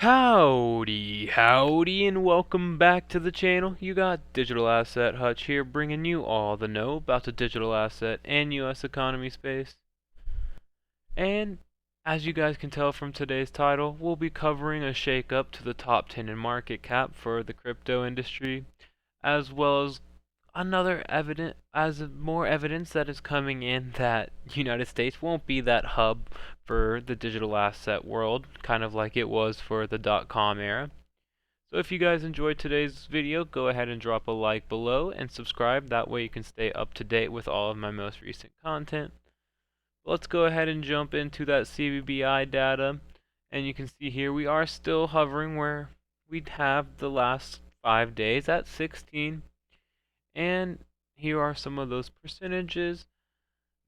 Howdy, and welcome back to the channel. You got Digital Asset Hutch here, bringing you all the know about the digital asset and US economy space. And as you guys can tell from today's title, we'll be covering a shake-up to the top 10 in market cap for the crypto industry, as well as more evidence that is coming in that United States won't be that hub for the digital asset world, kind of like it was for the .com era. So if you guys enjoyed today's video, go ahead and drop a like below and subscribe. That way you can stay up to date with all of my most recent content. Let's go ahead and jump into that CBBI data. And you can see here we are still hovering where we'd have the last 5 days at 16. And here are some of those percentages.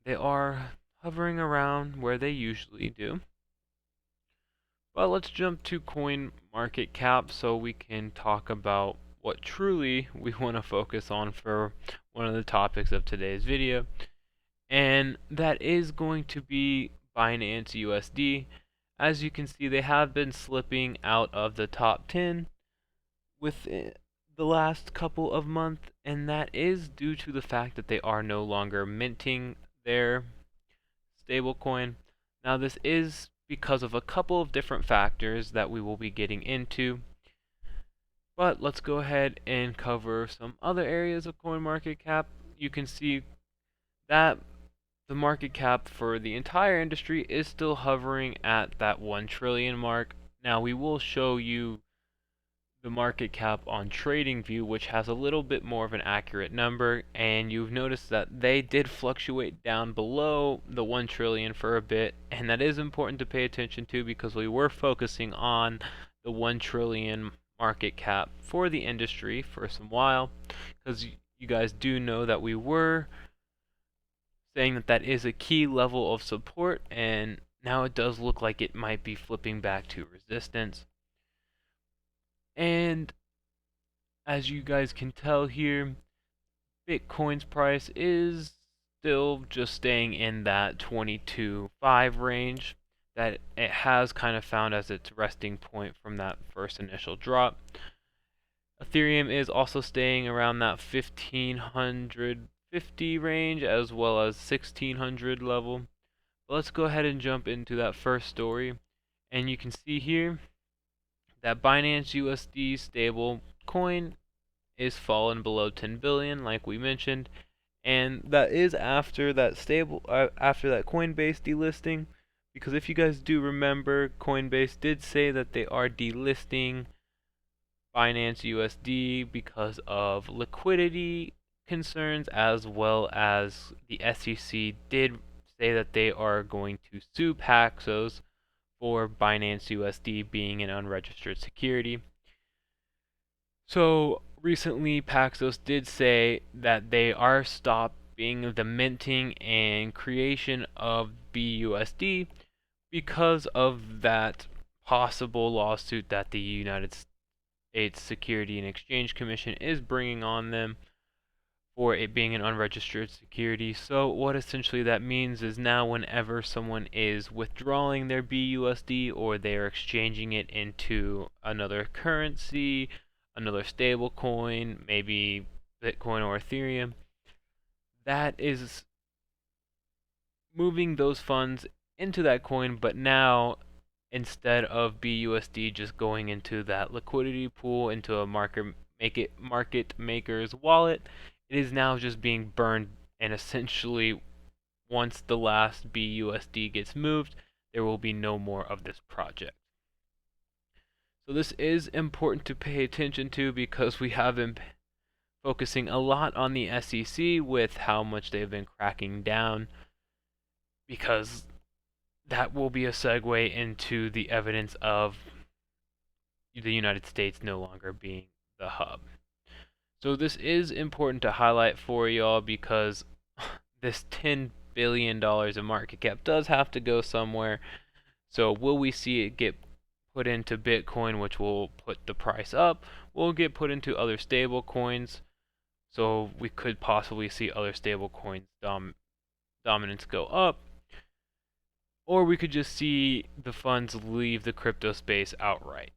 They are hovering around where they usually do. But let's jump to coin market cap so we can talk about what truly we want to focus on for one of the topics of today's video. And that is going to be Binance USD. As you can see, they have been slipping out of the top 10 within the last couple of months, and that is due to the fact that they are no longer minting their stablecoin. Now, this is because of a couple of different factors that we will be getting into. But let's go ahead and cover some other areas of CoinMarketCap. You can see that the market cap for the entire industry is still hovering at that 1 trillion mark. Now, we will show you the market cap on TradingView, which has a little bit more of an accurate number, and you've noticed that they did fluctuate down below the 1 trillion for a bit, and that is important to pay attention to because we were focusing on the 1 trillion market cap for the industry for some while, because you guys do know that we were saying that that is a key level of support, and now it does look like it might be flipping back to resistance. And as you guys can tell here, Bitcoin's price is still just staying in that 22.5 range that it has kind of found as its resting point from that first initial drop. Ethereum is also staying around that 1550 range as well as 1600 level. But let's go ahead and jump into that first story, and you can see here that Binance USD stable coin is fallen below 10 billion, like we mentioned, and that is after that Coinbase delisting. Because if you guys do remember, Coinbase did say that they are delisting Binance USD because of liquidity concerns, as well as the SEC did say that they are going to sue Paxos for Binance USD being an unregistered security. So recently Paxos did say that they are stopping the minting and creation of BUSD because of that possible lawsuit that the United States Security and Exchange Commission is bringing on them for it being an unregistered security. So what essentially that means is now whenever someone is withdrawing their BUSD or they're exchanging it into another currency, another stable coin, maybe Bitcoin or Ethereum, that is moving those funds into that coin, but now instead of BUSD just going into that liquidity pool into a market maker's wallet, it is now just being burned, and essentially once the last BUSD gets moved, there will be no more of this project. So this is important to pay attention to because we have been focusing a lot on the SEC with how much they've been cracking down, because that will be a segue into the evidence of the United States no longer being the hub. So this is important to highlight for y'all because this $10 billion in market cap does have to go somewhere. So will we see it get put into Bitcoin, which will put the price up? Will it get put into other stable coins? So we could possibly see other stable coins dominance go up. Or we could just see the funds leave the crypto space outright.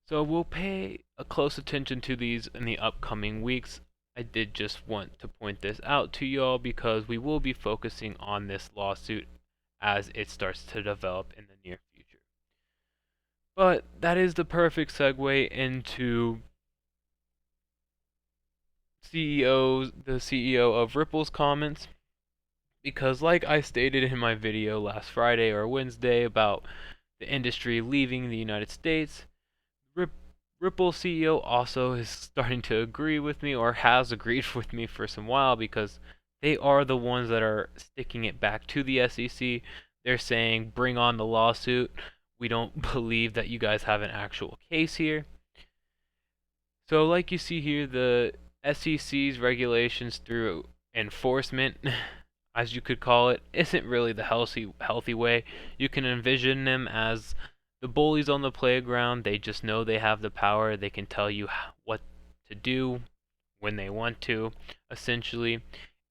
So we'll pay a close attention to these in the upcoming weeks. I did just want to point this out to y'all because we will be focusing on this lawsuit as it starts to develop in the near future. But that is the perfect segue into the CEO of Ripple's comments, because like I stated in my video last Friday or Wednesday about the industry leaving the United States, Ripple CEO also is starting to agree with me, or has agreed with me for some while, because they are the ones that are sticking it back to the SEC. They're saying, bring on the lawsuit. We don't believe that you guys have an actual case here. So like you see here, the SEC's regulations through enforcement, as you could call it, isn't really the healthy way. You can envision them as the bullies on the playground. They just know they have the power. They can tell you what to do when they want to, essentially.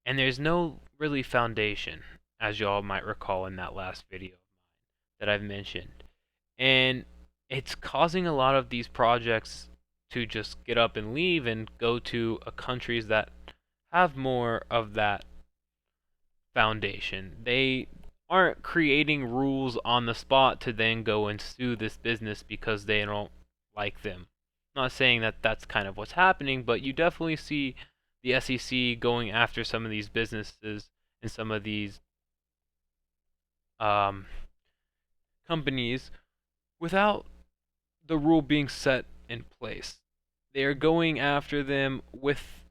And there's no really foundation, as y'all might recall in that last video that I've mentioned. And it's causing a lot of these projects to just get up and leave and go to countries that have more of that foundation. They aren't creating rules on the spot to then go and sue this business because they don't like them. I'm not saying that that's kind of what's happening, but you definitely see the SEC going after some of these businesses and some of these companies without the rule being set in place. They are going after them with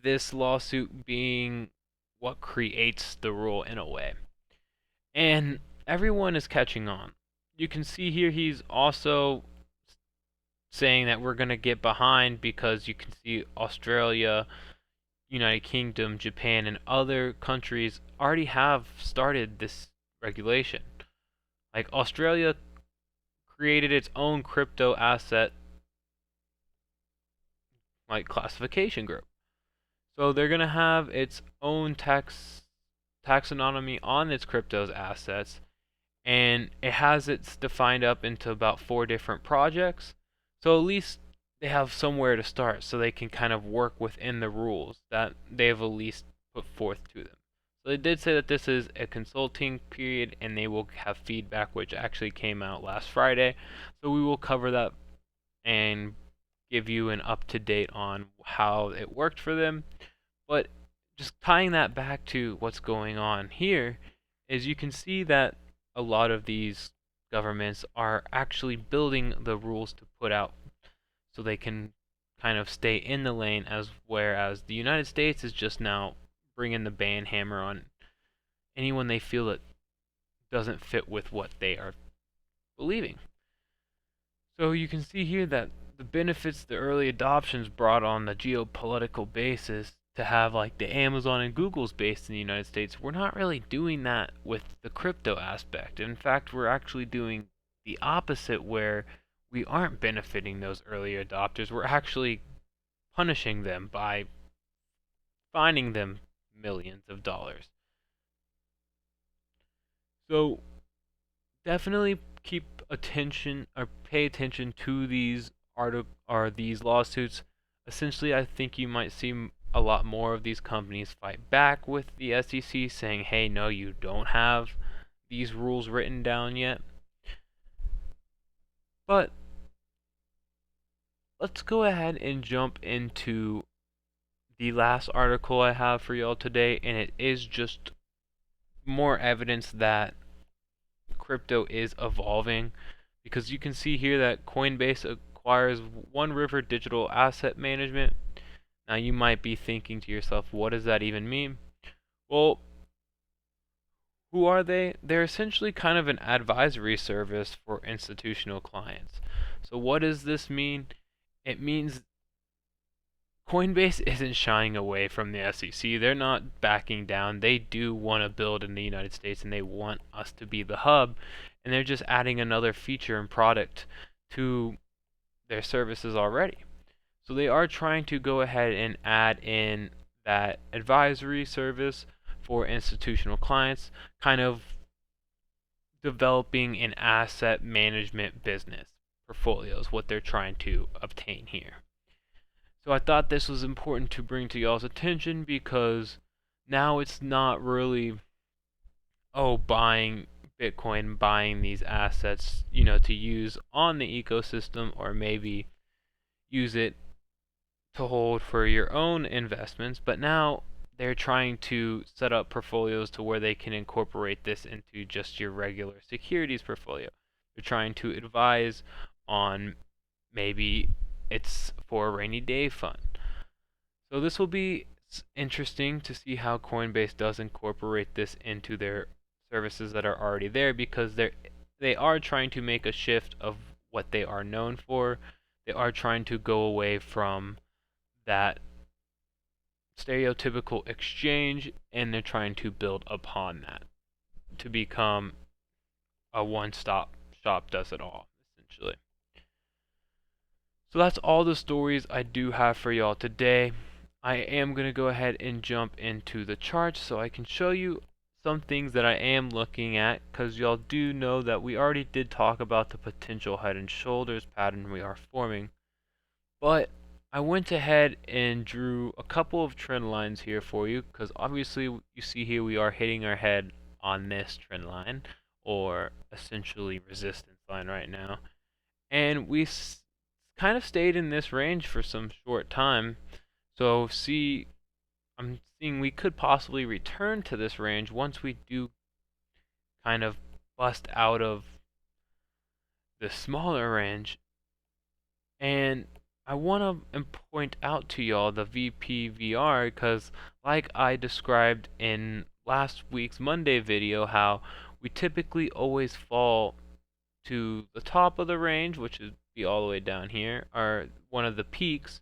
this lawsuit being what creates the rule in a way. And everyone is catching on. You can see here he's also saying that we're going to get behind because you can see Australia, United Kingdom, Japan, and other countries already have started this regulation. Like Australia created its own crypto asset like classification group. So they're going to have its own taxonomy on its crypto's assets, and it has its defined up into about 4 different projects. So at least they have somewhere to start so they can kind of work within the rules that they've at least put forth to them. So they did say that this is a consulting period and they will have feedback, which actually came out last Friday. So we will cover that and give you an up-to-date on how it worked for them. But just tying that back to what's going on here is you can see that a lot of these governments are actually building the rules to put out so they can kind of stay in the lane, whereas the United States is just now bringing the ban hammer on anyone they feel that doesn't fit with what they are believing. So you can see here that the benefits the early adoptions brought on the geopolitical basis to have like the Amazon and Google's based in the United States, we're not really doing that with the crypto aspect. In fact, we're actually doing the opposite, where we aren't benefiting those early adopters. We're actually punishing them by fining them millions of dollars. So definitely keep attention or pay attention to these lawsuits. Essentially, I think you might see a lot more of these companies fight back with the SEC saying, hey, no, you don't have these rules written down yet. But let's go ahead and jump into the last article I have for y'all today, and it is just more evidence that crypto is evolving, because you can see here that Coinbase acquires One River Digital Asset Management. Now you might be thinking to yourself, what does that even mean? Well, who are they? They're essentially kind of an advisory service for institutional clients. So what does this mean? It means Coinbase isn't shying away from the SEC. They're not backing down. They do want to build in the United States and they want us to be the hub. And they're just adding another feature and product to their services already. So they are trying to go ahead and add in that advisory service for institutional clients, kind of developing an asset management business portfolios, what they're trying to obtain here. So I thought this was important to bring to y'all's attention because now it's not really, oh, buying Bitcoin, buying these assets, to use on the ecosystem, or maybe use it to hold for your own investments, but now they're trying to set up portfolios to where they can incorporate this into just your regular securities portfolio. They're trying to advise on maybe it's for a rainy day fund. So this will be interesting to see how Coinbase does incorporate this into their services that are already there, because they are trying to make a shift of what they are known for. They are trying to go away from that stereotypical exchange, and they're trying to build upon that to become a one-stop shop, does it all, essentially. So that's all the stories I do have for y'all today. I am going to go ahead and jump into the charts so I can show you some things that I am looking at, because y'all do know that we already did talk about the potential head and shoulders pattern we are forming. But I went ahead and drew a couple of trend lines here for you, because obviously you see here we are hitting our head on this trend line, or essentially resistance line right now. And we kind of stayed in this range for some short time. So I'm seeing we could possibly return to this range once we do kind of bust out of the smaller range. And I want to point out to y'all the VPVR, because like I described in last week's Monday video, how we typically always fall to the top of the range, which would be all the way down here, or one of the peaks,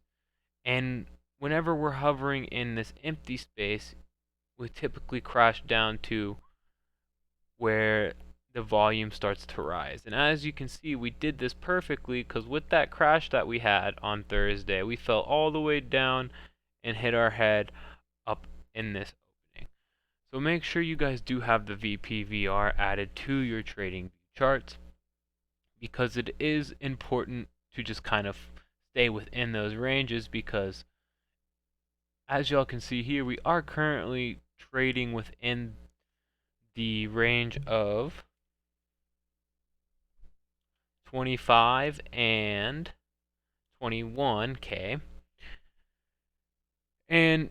and whenever we're hovering in this empty space, we typically crash down to where the volume starts to rise. And as you can see, we did this perfectly, because with that crash that we had on Thursday, we fell all the way down and hit our head up in this opening. So make sure you guys do have the VPVR added to your trading charts, because it is important to just kind of stay within those ranges, because as y'all can see here, we are currently trading within the range of 25 and 21K. And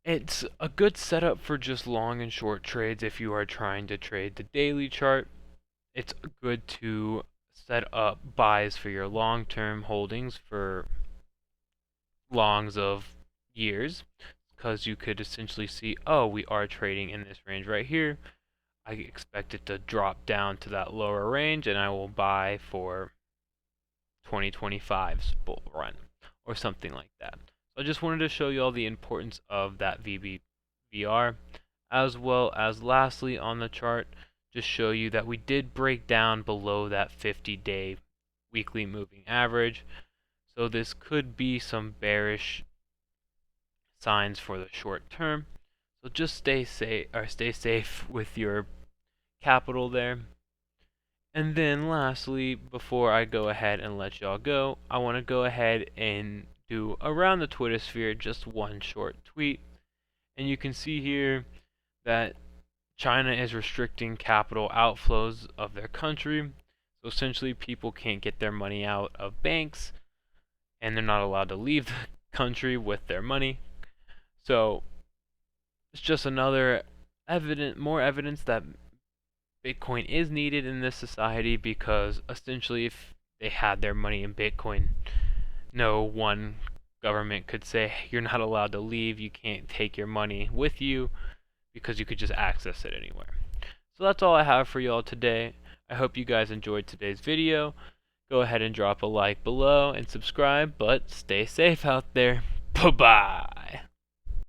it's a good setup for just long and short trades. If you are trying to trade the daily chart, it's good to set up buys for your long-term holdings for longs of years, because you could essentially see, oh, we are trading in this range right here. I expect it to drop down to that lower range, and I will buy for 2025's bull run or something like that. So I just wanted to show you all the importance of that VPVR, as well as lastly on the chart, just show you that we did break down below that 50-day weekly moving average. So this could be some bearish signs for the short term. So just stay safe with your capital there. And then lastly, before I go ahead and let y'all go, I want to go ahead and do around the Twitter sphere just one short tweet. And you can see here that China is restricting capital outflows of their country. So essentially people can't get their money out of banks, and they're not allowed to leave the country with their money. So it's just another more evidence that Bitcoin is needed in this society, because essentially if they had their money in Bitcoin, no one government could say you're not allowed to leave, you can't take your money with you, because you could just access it anywhere. So that's all I have for y'all today. I hope you guys enjoyed today's video. Go ahead and drop a like below and subscribe, but stay safe out there. Bye-bye.